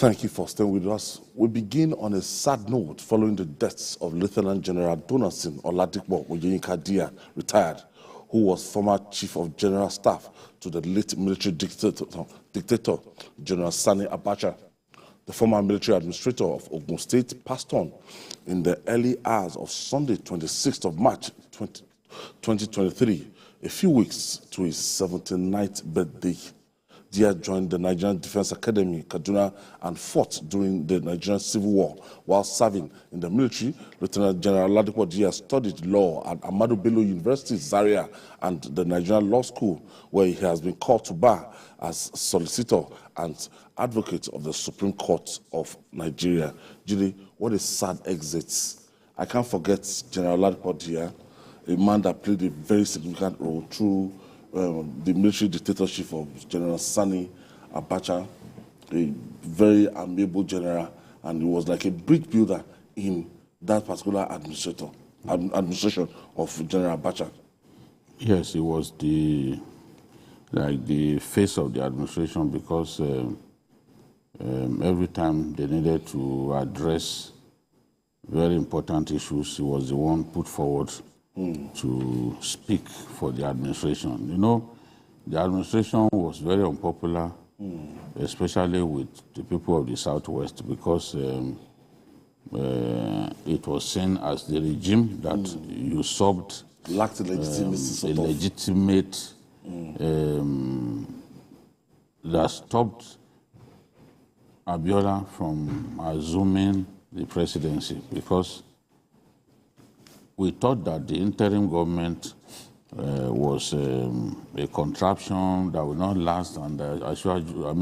Thank you for staying with us. We begin on a sad note following the deaths of Lieutenant General Donason Oladipo Diya, retired, who was former Chief of General Staff to the late military dictator General Sani Abacha. The former military administrator of Ogun State passed on in the early hours of Sunday, 26th of March 2023, a few weeks to his 79th birthday. Diya joined the Nigerian Defense Academy, Kaduna, and fought during the Nigerian Civil War. While serving in the military, Lieutenant General Oladipo Diya studied law at Ahmadu Bello University, Zaria, and the Nigerian Law School, where he has been called to bar as solicitor and advocate of the Supreme Court of Nigeria. Julie, what a sad exit. I can't forget General Oladipo Diya, a man that played a very significant role through the military dictatorship of General Sani Abacha, a very amiable general, and he was like a bridge builder in that particular administration of General Abacha. Yes, he was the face of the administration because every time they needed to address very important issues, he was the one put forward to speak for the administration. You know, the administration was very unpopular, especially with the people of the Southwest, because it was seen as the regime that usurped, lacked legitimacy, that stopped Abiola from assuming the presidency, because we thought that the interim government was a contraption that would not last, and Abiola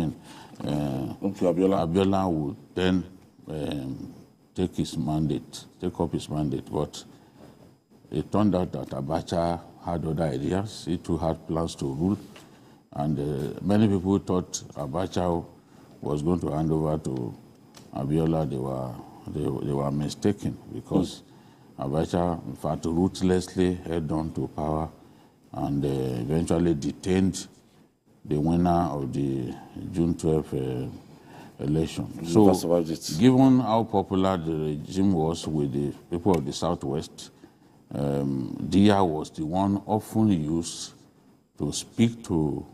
would then take up his mandate. But it turned out that Abacha had other ideas. He too had plans to rule, and many people thought Abacha was going to hand over to Abiola. They were mistaken, because Abacha, in fact, ruthlessly held on to power and eventually detained the winner of the June 12 election. So, given how popular the regime was with the people of the Southwest, Diya was the one often used to speak to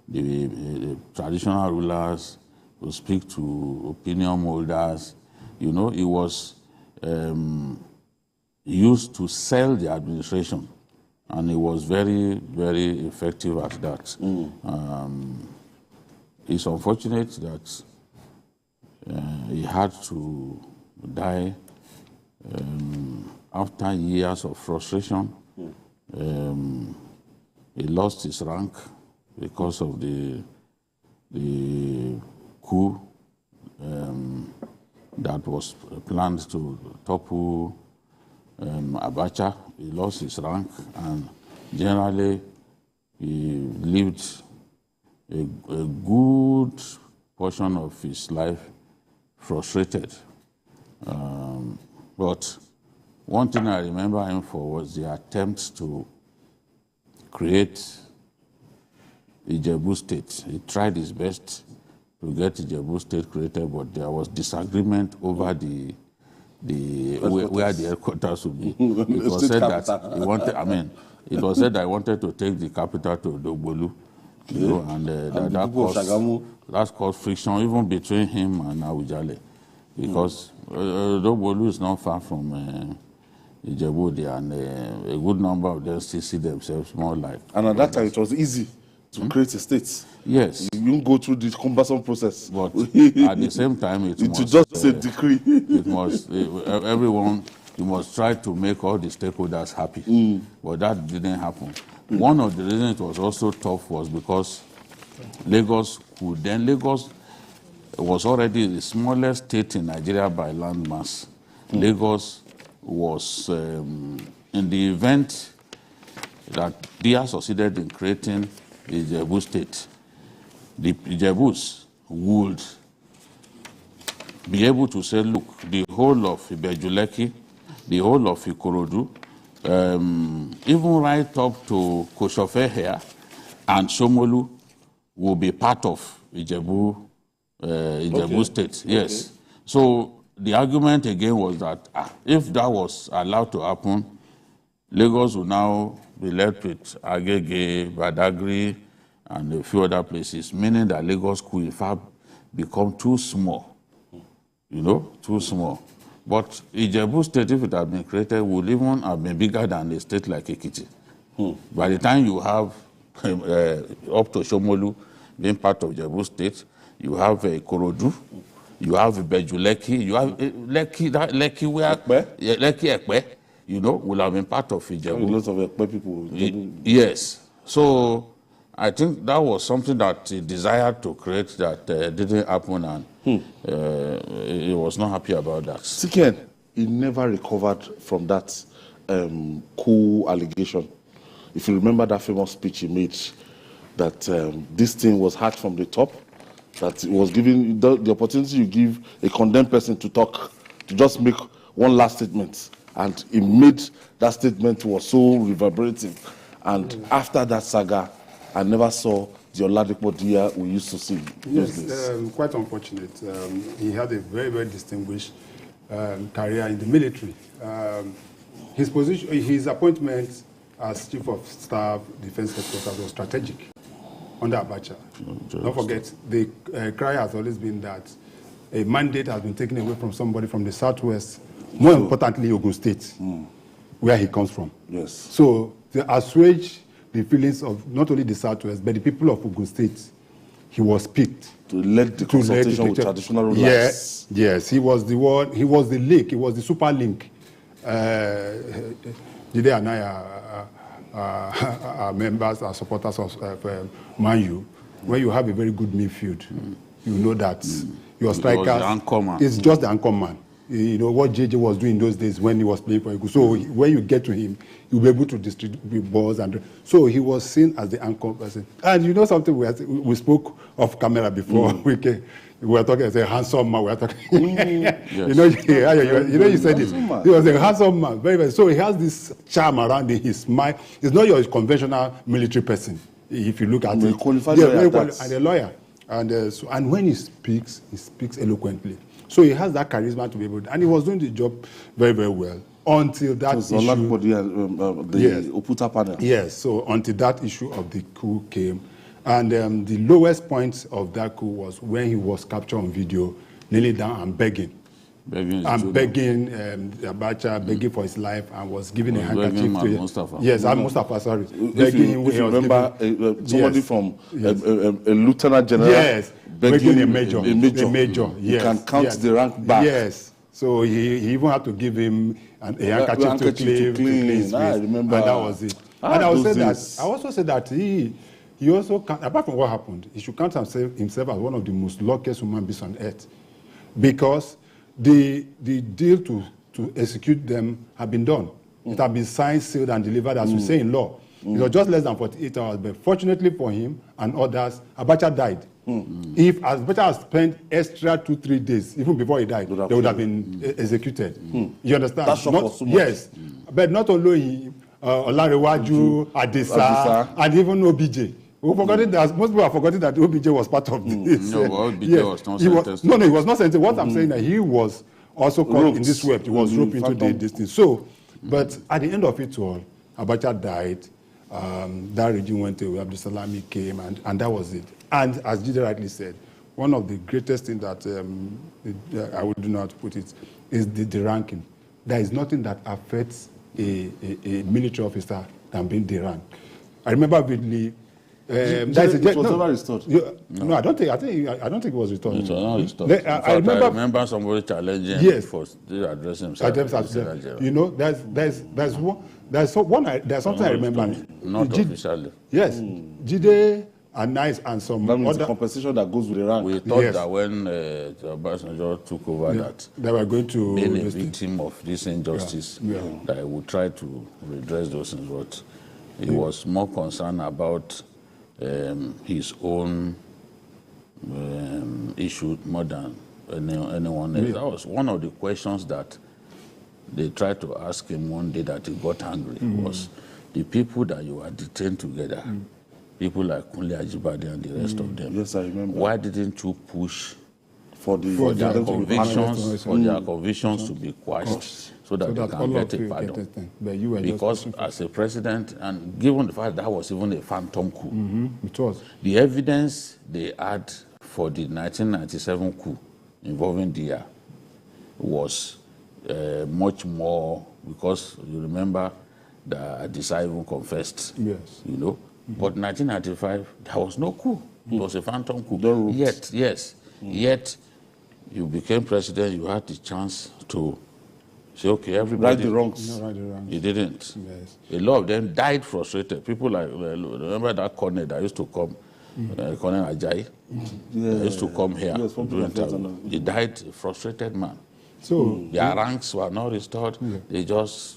the traditional rulers, to speak to opinion holders. You know, he was used to sell the administration, and he was very, very effective at that. It's unfortunate that he had to die after years of frustration. He lost his rank because of the coup that was planned to topple Abacha. He lost his rank, and generally he lived a good portion of his life frustrated. But one thing I remember him for was the attempt to create Ijebu State. He tried his best to get Ijebu State created, but there was disagreement over where the headquarters would be. It was said that he wanted. It was said that he wanted to take the capital to Dogbolu, and that caused friction even between him and Awujale, because Dogbolu is not far from Ijebu, and a good number of them still see themselves more like. And at that time, it was easy to create a state. Yes. You didn't go through the cumbersome process. But at the same time, it was just a decree. It must, everyone, you must try to make all the stakeholders happy. But that didn't happen. One of the reasons it was also tough was because Lagos was already the smallest state in Nigeria by land mass. Lagos was, in the event that Diya succeeded in creating the Ijebu State, the Ijebus would be able to say, look, the whole of Ibejuleki, the whole of Ikorodu, even right up to Koshofe here and Shomolu will be part of Ijebu Ijebu State. Yes. So the argument again was that if that was allowed to happen, Lagos will now be left with Agege, Badagry, and a few other places, meaning that Lagos could in fact become too small, too small. But Ijebu State, if it had been created, would even have been bigger than a state like Ekiti. By the time you have up to Shomolu being part of Ijebu State, you have Ikorodu, you have Bejuleki, you have Lekki where Lekki Ekpe, will have been part of Ijebu. Lots of Ekpe people. Yes. So I think that was something that he desired to create that didn't happen, and he was not happy about that. Siken, he never recovered from that coup allegation. If you remember that famous speech he made, that this thing was hard from the top, that it was giving the opportunity you give a condemned person to talk, to just make one last statement. And he made that statement was so reverberating. And after that saga, I never saw the Oladipo Diya we used to see. Yes, quite unfortunate. He had a very, very distinguished career in the military. His appointment as Chief of Staff, Defense Headquarters was strategic under Abacha. Don't forget, the cry has always been that a mandate has been taken away from somebody from the Southwest, more importantly, Ogun State, where he comes from. Yes. So to assuage the feelings of not only the Southwest, but the people of Ogun State, he was picked. To lead the consultation with traditional rulers. Yes, he was the one, he was the link, he was the super link. Jide and I are members, are supporters of Man U. When you have a very good midfield, you know that your striker is just the anchor man. You know what JJ was doing in those days when he was playing for Eagles. So when you get to him, you'll be able to distribute balls. And so he was seen as the anchor person. And you know something, we spoke off camera before. We were talking as a handsome man. We were talking. Yes. You said it. He was a handsome man. Very, very. So he has this charm around him. His smile. He's not your conventional military person. If you look at it. Qualified and a lawyer. And when he speaks eloquently. So he has that charisma to be able to, and he was doing the job very, very well until that issue. The Oputa panel. Yes, so until that issue of the coup came. And the lowest point of that coup was when he was captured on video, kneeling down and begging. Begging Abacha, begging for his life, and was giving a handkerchief to him. Mustafa. Yes, Mustafa, sorry. If you remember, somebody from a lieutenant general. Yes. Begging a major. Yes. You can count the rank back. Yes. So he even had to give him a handkerchief to clean. I remember. And that was it. And I also said that he also, apart from what happened, he should count himself as one of the most luckiest human beings on earth. Because the deal to execute them had been done. It had been signed, sealed, and delivered, as we say in law. It was just less than 48 hours. But fortunately for him and others, Abacha died. If Abacha had spent extra 2-3 days, even before he died, they would have been executed. You understand? That shock was so much. Yes. But not only him, Olarewaju, Adisa, and even OBJ. Most people have forgotten that OBJ was part of this. No, OBJ was not sentenced. No, he was not sentenced. What I'm saying is that he was also caught in this web. He was roped into this thing. So, but at the end of it all, Abacha died. That regime went away. Abdul Salami came, and that was it. And as Jide rightly said, one of the greatest things that I would do not put it is the ranking. There is nothing that affects a military officer than being derank. I remember vividly. It was never restored. No, I don't think it was restored. It was not restored. I remember somebody challenging for addressing himself. You know, there's something I remember. Not officially. Yes, Jide and Nice and some that means other the compensation that goes with the rank. We thought that when Obasanjo took over that they were going to being a victim of this injustice, that he would try to redress those things, but he was more concerned about his own issue more than anyone else. That was one of the questions that they tried to ask him one day that he got angry, was the people that you are detained together, people like Kunle Ajibade and the rest of them. Yes, I remember. Why didn't you push for their convictions to be quashed so that they can get a pardon. Because as a president, and given the fact that was even a phantom coup, it was. The evidence they had for the 1997 coup involving Diya was much more, because you remember that Diya even confessed, yes. you know. But 1995, there was no coup. It was a phantom coup. Yet, you became president, you had the chance to say, okay, everybody... Right the wrongs. No, right the wrongs. You didn't. Yes. A lot of them died frustrated. People like, remember that Colonel that used to come, Colonel Ajayi? That used to come here. Yes, he died a frustrated man. So their ranks were not restored. They just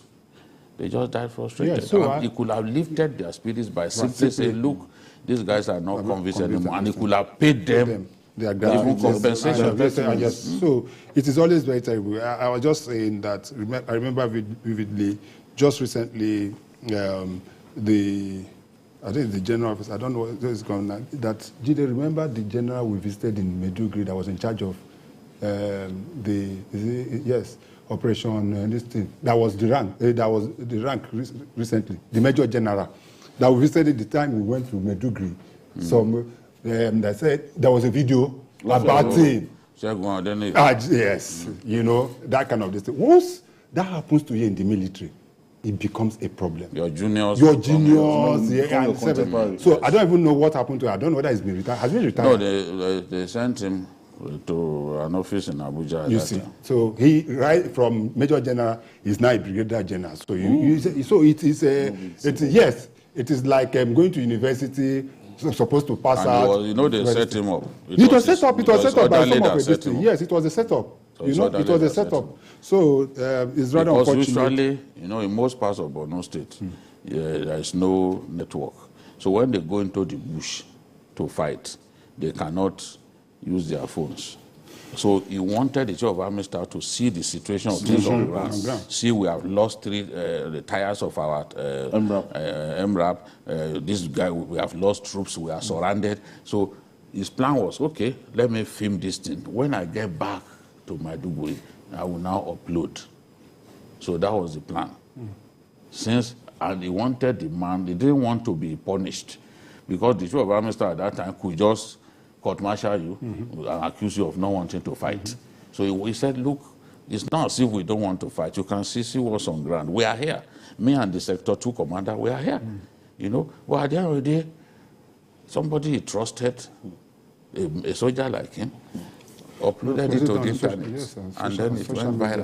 died frustrated. Yeah, so and he could have lifted their spirits by simply saying, look, these guys are not convinced anymore. And he could have paid them their even compensation. Yes. So it is always very terrible. I was just saying that, I remember vividly, just recently, I think the general officer, I don't know what is going on, that, did you remember the general we visited in Maiduguri that was in charge of Operation this thing, that was the rank recently, the Major General, that we visited the time we went to Maiduguri. They said there was a video about him. Yes, you know, that kind of thing. Once that happens to you in the military, it becomes a problem. Your juniors, so I don't even know what happened to him. I don't know whether he's been retired. Has he been retired? No, they sent him to an office in Abuja. You see, so he, right from Major General, is now a Brigadier General. So it is like going to university, supposed to pass out. They set him up. It was set up by some of the Yes, it was a setup. So it was a setup. So it's rather unfortunate. Because usually, in most parts of Borno State, there is no network. So when they go into the bush to fight, they cannot use their phones. So he wanted the Chief of Army Staff to see the situation of things on the ground. See, we have lost the tires of our MRAP. This guy, we have lost troops. We are surrounded. So his plan was, okay, let me film this thing. When I get back to Maiduguri, I will now upload. So that was the plan. And he wanted the man, he didn't want to be punished, because the Chief of Army Staff at that time could just court-martial you and accuse you of not wanting to fight. So he said, look, it's not as if we don't want to fight. You can see what's on ground. We are here. Me and the Sector 2 commander, we are here. Well, at the end of the day, somebody he trusted, a soldier like him, uploaded it to the internet, and then it went viral.